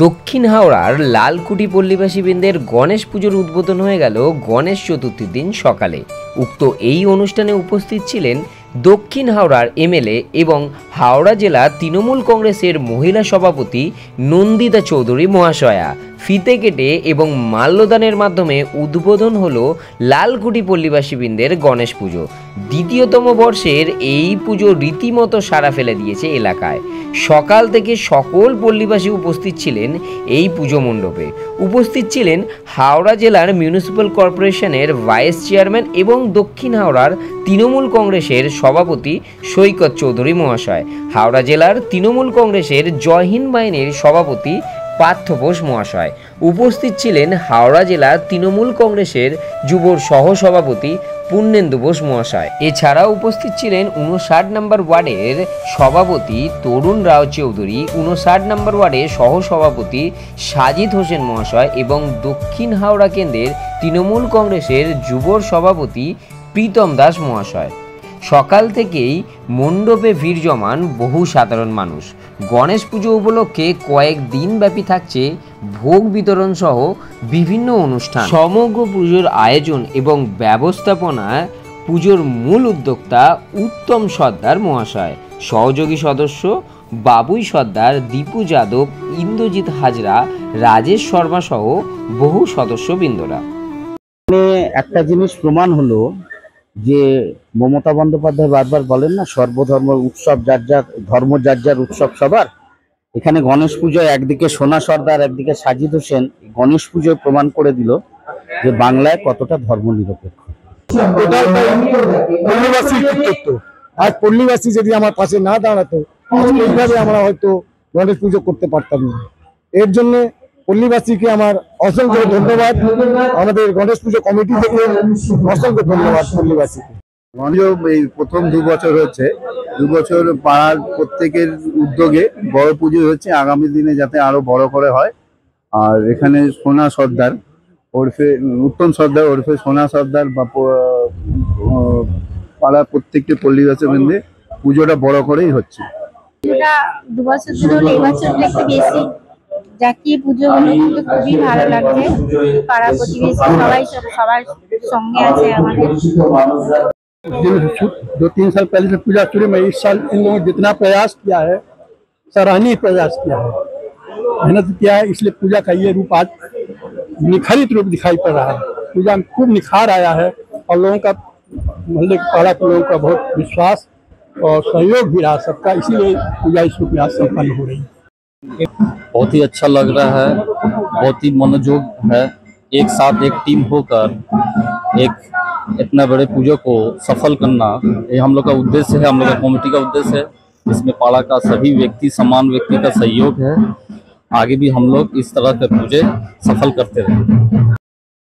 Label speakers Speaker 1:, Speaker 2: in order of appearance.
Speaker 1: দক্ষিণ হাওড়ার লালকুটি পল্লীবাসী বৃন্দের গণেশ পুজোর উদ্বোধন হয়ে গেল গণেশ চতুর্থীর দিন সকালে। উক্ত এই অনুষ্ঠানে উপস্থিত ছিলেন দক্ষিণ হাওড়ার এমএলএ এবং হাওড়া জেলা তৃণমূল কংগ্রেসের মহিলা সভাপতি নন্দিতা চৌধুরী মহাশয়া। ফিতে কেটে এবং মাল্যদানের মাধ্যমে উদ্বোধন হলো লালকুটি পল্লীবাসী বৃন্দের গণেশ পুজো। দ্বিতীয়তম বর্ষের এই পুজো রীতিমতো সাড়া ফেলে দিয়েছে এলাকায়। সকাল থেকে সকল পল্লীবাসী উপস্থিত ছিলেন এই পুজো মণ্ডপে। উপস্থিত ছিলেন হাওড়া জেলার মিউনিসিপ্যাল কর্পোরেশনের ভাইস চেয়ারম্যান এবং দক্ষিণ হাওড়ার তৃণমূল কংগ্রেসের সভাপতি সৈকত চৌধুরী মহাশয়, হাওড়া জেলার তৃণমূল কংগ্রেসের জয় হিন্দ বাহিনীর সভাপতি পার্থ বোস মহাশয়। উপস্থিত ছিলেন হাওড়া জেলা তৃণমূল কংগ্রেসের যুবর সহসভাপতি পূর্ণেন্দু বোস মহাশয়। এছাড়াও উপস্থিত ছিলেন 59 নম্বর ওয়ার্ডের সভাপতি তরুণ রাও চৌধুরী, 59 নম্বর ওয়ার্ডের সহসভাপতি সাজিদ হোসেন মহাশয় এবং দক্ষিণ হাওড়া কেন্দ্রের তৃণমূল কংগ্রেসের যুবর সভাপতি প্রীতম দাস মহাশয়। সকাল থেকেই মণ্ডপে ভিড় জমান বহু সাধারণ মানুষ। গণেশ পুজো উপলক্ষে কয়েকদিন ব্যাপী থাকছে ভোগ বিতরণ সহ বিভিন্ন অনুষ্ঠান। সমগ্র পুজোর আয়োজন এবং ব্যবস্থাপনা পুজোর মূল উদ্যোক্তা উত্তম সর্দার মহাশয়, সহযোগী সদস্য বাবুই সর্দার, দীপু যাদব, ইন্দ্রজিৎ হাজরা, রাজেশ শর্মা সহ বহু সদস্যবৃন্দরা।
Speaker 2: একটা জিনিস প্রমাণ হলো যে মমতা বন্দ্যোপাধ্যায় বারবার বলেন না, সর্বধর্ম উৎসব, যার যার ধর্ম যার যার উৎসব সবার। এখানে গণেশ পুজোয় একদিকে সোনা সর্দার, একদিকে সাজিদ হোসেন গণেশ পুজোয় প্রমাণ করে দিল যে বাংলায় কতটা ধর্ম নিরপেক্ষ। আজ পল্লীবাসী যদি আমার পাশে না দাঁড়াতো এইভাবে আমরা হয়তো গণেশ পুজো করতে পারতাম না। এর জন্য পল্লীবাসীকে আমার অসংখ্য ধন্যবাদ, আমাদের গণেশ পুজো কমিটি থেকে অসংখ্য ধন্যবাদ পল্লীবাসীকে। এই প্রথম 2 বছর হচ্ছে, 2 বছর পাড়ার প্রত্যেকের উদ্যোগে বড় পুজো হচ্ছে, আগামী দিনে যাতে আরো বড় করে হয়। আর এখানে সোনা সর্দার ওরফে উত্তম সর্দার ওরফে সোনা সর্দার বা পাড়ার প্রত্যেকটি পল্লীবাসী বৃন্দে পুজোটা বড় করেই হচ্ছে।
Speaker 3: 2 বছর ধরে এই বছর একটু বেশি জাকিয়ে পুজো হলো, কিন্তু খুবই ভালো লাগছে। পাড়া প্রতিবেশী সবাই সবার সঙ্গে আছে আমাদের।
Speaker 2: 2-3 साल पहले से पूजा शुरू में इस साल इन लोगों ने जितना प्रयास किया है, सराहनीय प्रयास किया है, मेहनत किया है, इसलिए पूजा का ये रूप आज निखरित रूप दिखाई पड़ रहा है। पूजा में खूब निखार आया है और लोगों का, मोहल्ले पाड़ा के लोगों का बहुत विश्वास और सहयोग भी रहा सबका, इसीलिए पूजा इस रूप में आज संपन्न हो रही है।
Speaker 4: बहुत ही अच्छा लग रहा है, बहुत ही मनोयोग है। एक साथ एक टीम होकर एक इतना बड़े पूजा को सफल करना, ये हम लोग का उद्देश्य है, हम लोग का कमेटी का उद्देश्य है। इसमें पाड़ा का सभी व्यक्ति, समान व्यक्ति का सहयोग है। आगे भी हम लोग इस तरह के पूजे सफल करते रहें।